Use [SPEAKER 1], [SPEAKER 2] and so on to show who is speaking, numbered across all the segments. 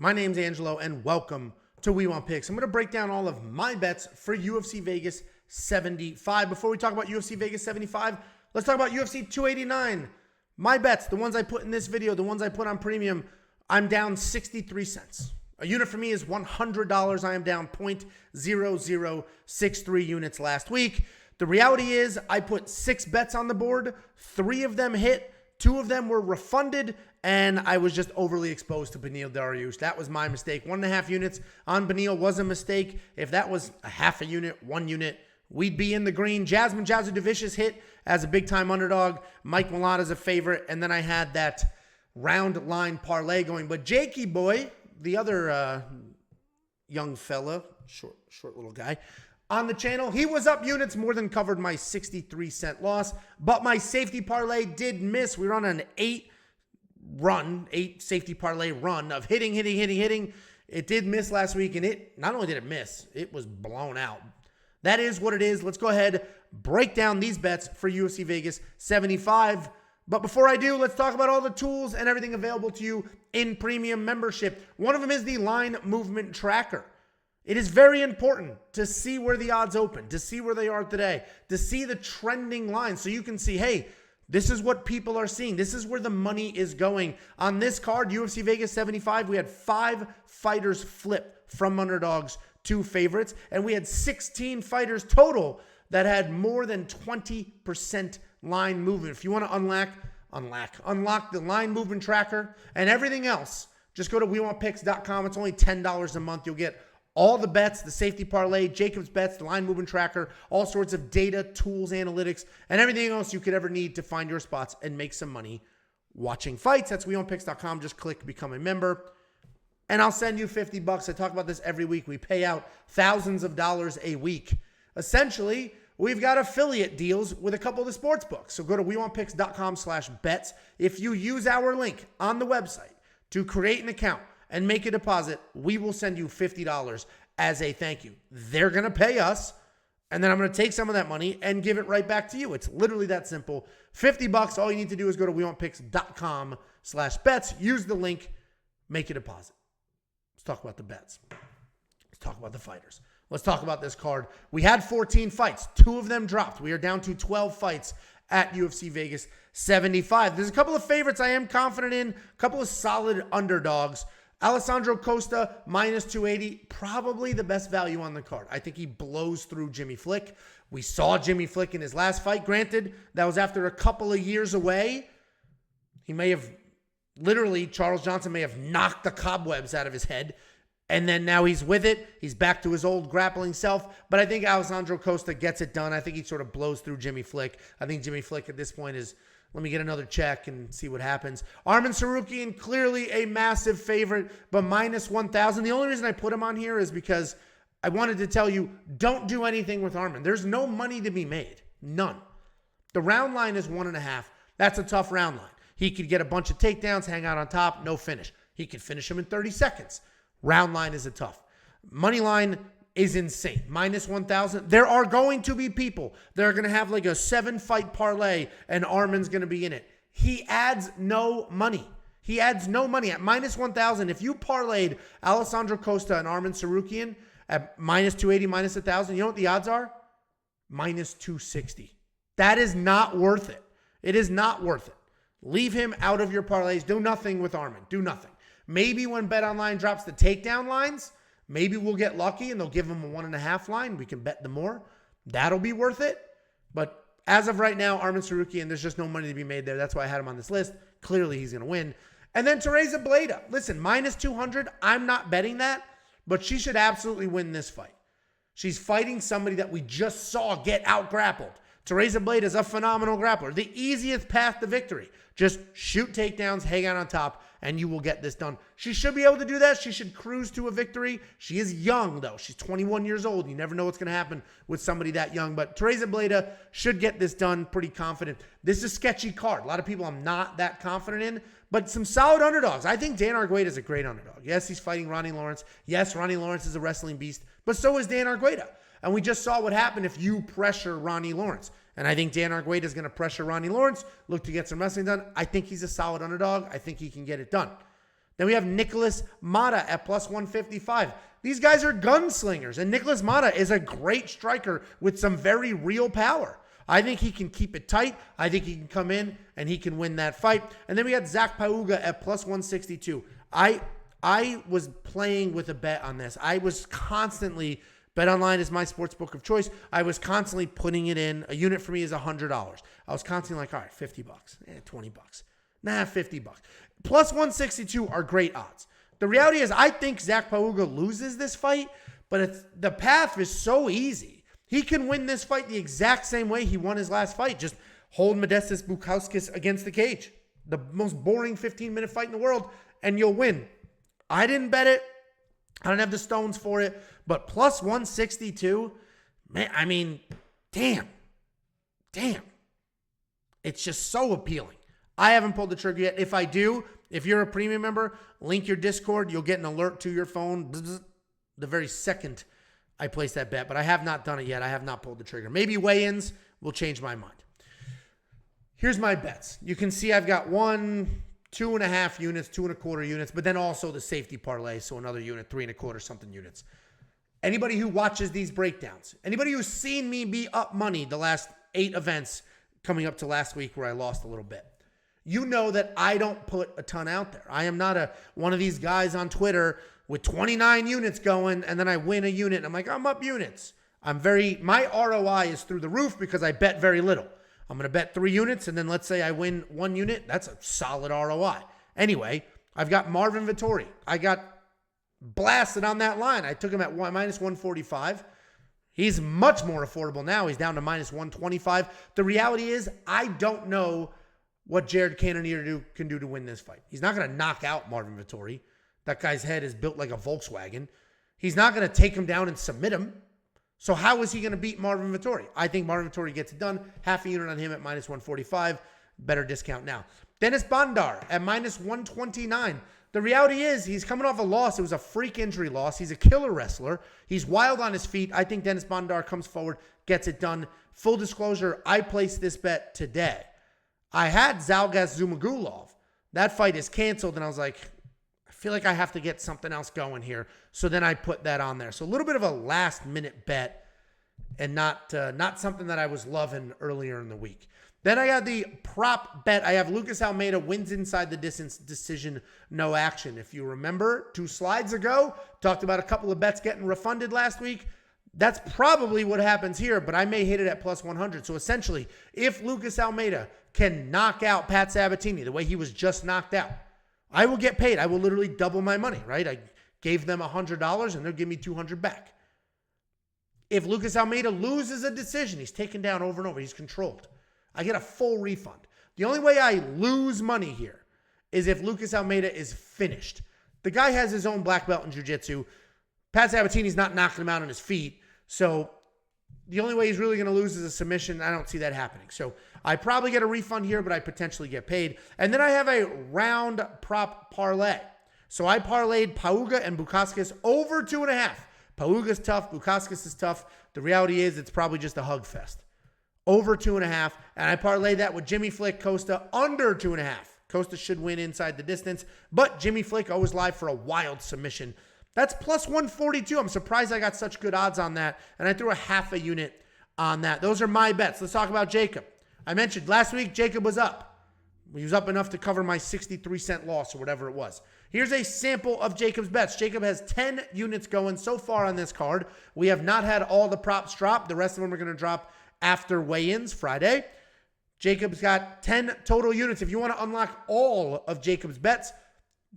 [SPEAKER 1] My name's Angelo, and welcome to We Want Picks. I'm going to break down all of my bets for UFC Vegas 75. Before we talk about UFC Vegas 75, let's talk about UFC 289. My bets, the ones I put in this video, the ones I put on premium, I'm down 63 cents. A unit for me is $100. I am down 0.0063 units last week. The reality is I put 6 bets on the board. 3 of them hit. 2 of them were refunded, and I was just overly exposed to Beneil Dariush. That was my mistake. 1.5 units on Beneil was a mistake. If that was a half a unit, 1 unit, we'd be in the green. Jasmine Jasudavicius hit as a big-time underdog. Mike Malata's a favorite, and then I had that round line parlay going. But Jakey boy, the other young fella, short little guy, on the channel, he was up units, more than covered my 63-cent loss, but my safety parlay did miss. We were on an 8 safety parlay run of hitting. It did miss last week, and it not only did it miss, it was blown out. That is what it is. Let's go ahead, break down these bets for UFC Vegas 75. But before I do, let's talk about all the tools and everything available to you in premium membership. One of them is the line movement tracker. It is very important to see where the odds open, to see where they are today, to see the trending lines so you can see, hey, this is what people are seeing. This is where the money is going. On this card, UFC Vegas 75, we had 5 fighters flip from underdogs to favorites, and we had 16 fighters total that had more than 20% line movement. If you want to unlock the line movement tracker and everything else, just go to WeWantPicks.com. It's only $10 a month. You'll get all the bets, the safety parlay, Jacob's bets, the line movement tracker, all sorts of data, tools, analytics, and everything else you could ever need to find your spots and make some money watching fights. That's WeWantPicks.com. Just click become a member, and I'll send you $50. I talk about this every week. We pay out thousands of dollars a week. Essentially, we've got affiliate deals with a couple of the sports books. So go to WeWantPicks.com/bets. If you use our link on the website to create an account and make a deposit, we will send you $50 as a thank you. They're going to pay us, and then I'm going to take some of that money and give it right back to you. It's literally that simple. $50. All you need to do is go to WeWantPicks.com/bets. Use the link, make a deposit. Let's talk about the bets. Let's talk about the fighters. Let's talk about this card. We had 14 fights. 2 of them dropped. We are down to 12 fights at UFC Vegas 75. There's a couple of favorites I am confident in, a couple of solid underdogs. Alessandro Costa, minus 280, probably the best value on the card. I think he blows through Jimmy Flick. We saw Jimmy Flick in his last fight. Granted, that was after a couple of years away. He may have, literally, Charles Johnson may have knocked the cobwebs out of his head. And then now he's with it. He's back to his old grappling self. But I think Alessandro Costa gets it done. I think he sort of blows through Jimmy Flick. I think Jimmy Flick at this point is, let me get another check and see what happens. Arman Tsarukyan, clearly a massive favorite, but minus 1,000. The only reason I put him on here is because I wanted to tell you, don't do anything with Arman. There's no money to be made. None. The round line is 1.5. That's a tough round line. He could get a bunch of takedowns, hang out on top, no finish. He could finish him in 30 seconds. Round line is a tough. Money line is insane. Minus 1,000. There are going to be people that are going to have like a 7-fight parlay and Arman's going to be in it. He adds no money. He adds no money. At minus 1,000, if you parlayed Alessandro Costa and Arman Tsarukyan at minus 280, minus 1,000, you know what the odds are? Minus 260. That is not worth it. It is not worth it. Leave him out of your parlays. Do nothing with Arman. Do nothing. Maybe when BetOnline drops the takedown lines, maybe we'll get lucky and they'll give him a 1.5 line. We can bet the more. That'll be worth it. But as of right now, Arman Tsarukyan, there's just no money to be made there. That's why I had him on this list. Clearly, he's going to win. And then Teresa Bleda. Listen, minus 200, I'm not betting that, but she should absolutely win this fight. She's fighting somebody that we just saw get out-grappled. Teresa Bleda is a phenomenal grappler. The easiest path to victory. Just shoot takedowns, hang out on top, and you will get this done. She should be able to do that. She should cruise to a victory. She is young, though. She's 21 years old. You never know what's going to happen with somebody that young. But Teresa Bleda should get this done pretty confident. This is a sketchy card. A lot of people I'm not that confident in, but some solid underdogs. I think Dan Argueta is a great underdog. Yes, he's fighting Ronnie Lawrence. Yes, Ronnie Lawrence is a wrestling beast, but so is Dan Argueta. And we just saw what happened if you pressure Ronnie Lawrence. And I think Dan Argueta is going to pressure Ronnie Lawrence, look to get some wrestling done. I think he's a solid underdog. I think he can get it done. Then we have Nicholas Mata at plus 155. These guys are gunslingers, and Nicholas Mata is a great striker with some very real power. I think he can keep it tight. I think he can come in and he can win that fight. And then we got Zach Pauga at plus 162. I was playing with a bet on this. I was constantly, BetOnline is my sports book of choice. I was constantly putting it in. A unit for me is $100. I was constantly like, all right, $50, $20. Nah, $50. Plus 162 are great odds. The reality is I think Zach Pauga loses this fight, but the path is so easy. He can win this fight the exact same way he won his last fight. Just hold Modestas Bukauskas against the cage. The most boring 15-minute fight in the world, and you'll win. I didn't bet it. I don't have the stones for it. But plus 162, man, I mean, damn. It's just so appealing. I haven't pulled the trigger yet. If I do, if you're a premium member, link your Discord. You'll get an alert to your phone the very second I place that bet, but I have not done it yet. I have not pulled the trigger. Maybe weigh-ins will change my mind. Here's my bets. You can see I've got 1, 2.5 units, 2.25 units, but then also the safety parlay, so another unit, 3.25 something units. Anybody who watches these breakdowns, anybody who's seen me be up money the last 8 events coming up to last week where I lost a little bit, you know that I don't put a ton out there. I am not one of these guys on Twitter with 29 units going, and then I win a unit, and I'm like, I'm up units. My ROI is through the roof because I bet very little. I'm going to bet 3 units, and then let's say I win 1 unit. That's a solid ROI. Anyway, I've got Marvin Vettori. I got blasted on that line. I took him at minus 145. He's much more affordable now. He's down to minus 125. The reality is I don't know what Jared Cannonier can do to win this fight. He's not going to knock out Marvin Vettori. That guy's head is built like a Volkswagen. He's not going to take him down and submit him. So how is he going to beat Marvin Vettori? I think Marvin Vettori gets it done. Half a unit on him at minus 145. Better discount now. Dennis Bandar at minus 129. The reality is he's coming off a loss. It was a freak injury loss. He's a killer wrestler. He's wild on his feet. I think Dennis Bandar comes forward, gets it done. Full disclosure, I placed this bet today. I had Zhalgas Zhumagulov. That fight is canceled, and I was like, I feel like I have to get something else going here. So then I put that on there. So a little bit of a last-minute bet and not something that I was loving earlier in the week. Then I got the prop bet. I have Lucas Almeida wins inside the distance, decision, no action. If you remember, 2 slides ago, talked about a couple of bets getting refunded last week. That's probably what happens here, but I may hit it at plus 100. So essentially, if Lucas Almeida can knock out Pat Sabatini the way he was just knocked out, I will get paid. I will literally double my money, right? I gave them $100 and they'll give me $200 back. If Lucas Almeida loses a decision, he's taken down over and over, he's controlled, I get a full refund. The only way I lose money here is if Lucas Almeida is finished. The guy has his own black belt in jiu-jitsu. Pat Sabatini's not knocking him out on his feet. So the only way he's really going to lose is a submission. I don't see that happening. So I probably get a refund here, but I potentially get paid. And then I have a round prop parlay. So I parlayed Pauga and Bukauskas over 2.5. Pauga's tough. Bukauskas is tough. The reality is it's probably just a hug fest. Over 2.5. And I parlayed that with Jimmy Flick, Costa under 2.5. Costa should win inside the distance, but Jimmy Flick always live for a wild submission. That's plus 142. I'm surprised I got such good odds on that, and I threw a half a unit on that. Those are my bets. Let's talk about Jacob. I mentioned last week Jacob was up. He was up enough to cover my 63-cent loss or whatever it was. Here's a sample of Jacob's bets. Jacob has 10 units going so far on this card. We have not had all the props drop. The rest of them are going to drop after weigh-ins Friday. Jacob's got 10 total units. If you want to unlock all of Jacob's bets,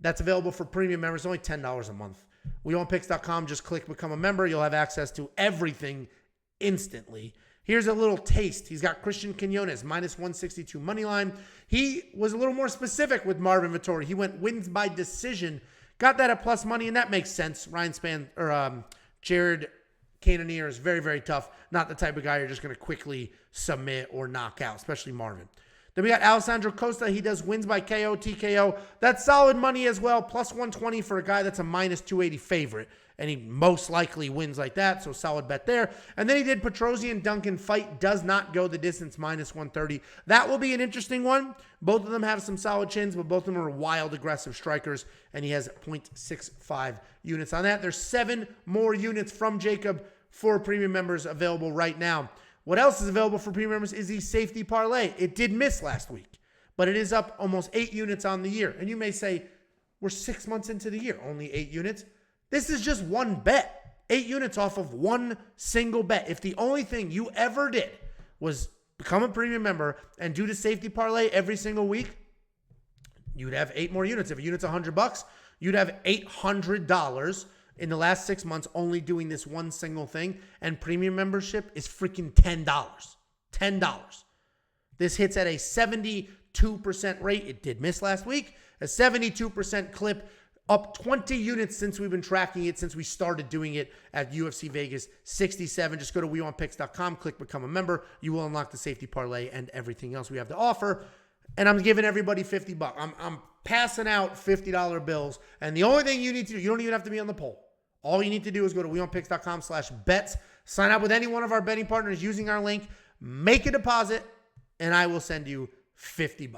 [SPEAKER 1] that's available for premium members. Only $10 a month. WeWantPicks.com. Just click become a member. You'll have access to everything instantly. Here's a little taste. He's got Christian Quinones, minus 162 money line. He was a little more specific with Marvin Vettori. He went wins by decision. Got that at plus money, and that makes sense. Jared Cannonier is very, very tough. Not the type of guy you're just going to quickly submit or knock out, especially Marvin. Then we got Alessandro Costa. He does wins by KO, TKO. That's solid money as well. Plus 120 for a guy that's a minus 280 favorite. And he most likely wins like that. So solid bet there. And then he did Petrosyan Duncan fight. Does not go the distance, minus 130. That will be an interesting one. Both of them have some solid chins, but both of them are wild, aggressive strikers. And he has 0.65 units on that. There's 7 more units from Jacob for premium members available right now. What else is available for premium members is the safety parlay. It did miss last week, but it is up almost 8 units on the year. And you may say, we're 6 months into the year, only 8 units. This is just one bet. 8 units off of one single bet. If the only thing you ever did was become a premium member and do the safety parlay every single week, you'd have 8 more units. If a unit's $100, you'd have $800 in the last 6 months only doing this one single thing. And premium membership is freaking $10. $10. This hits at a 72% rate. It did miss last week. A 72% clip. Up 20 units since we've been tracking it, since we started doing it at UFC Vegas 67. Just go to WeWantPicks.com, click Become a Member. You will unlock the safety parlay and everything else we have to offer. And I'm giving everybody $50. I'm passing out $50 bills. And the only thing you need to do, you don't even have to be on the poll. All you need to do is go to WeWantPicks.com/bets. Sign up with any one of our betting partners using our link. Make a deposit, and I will send you $50.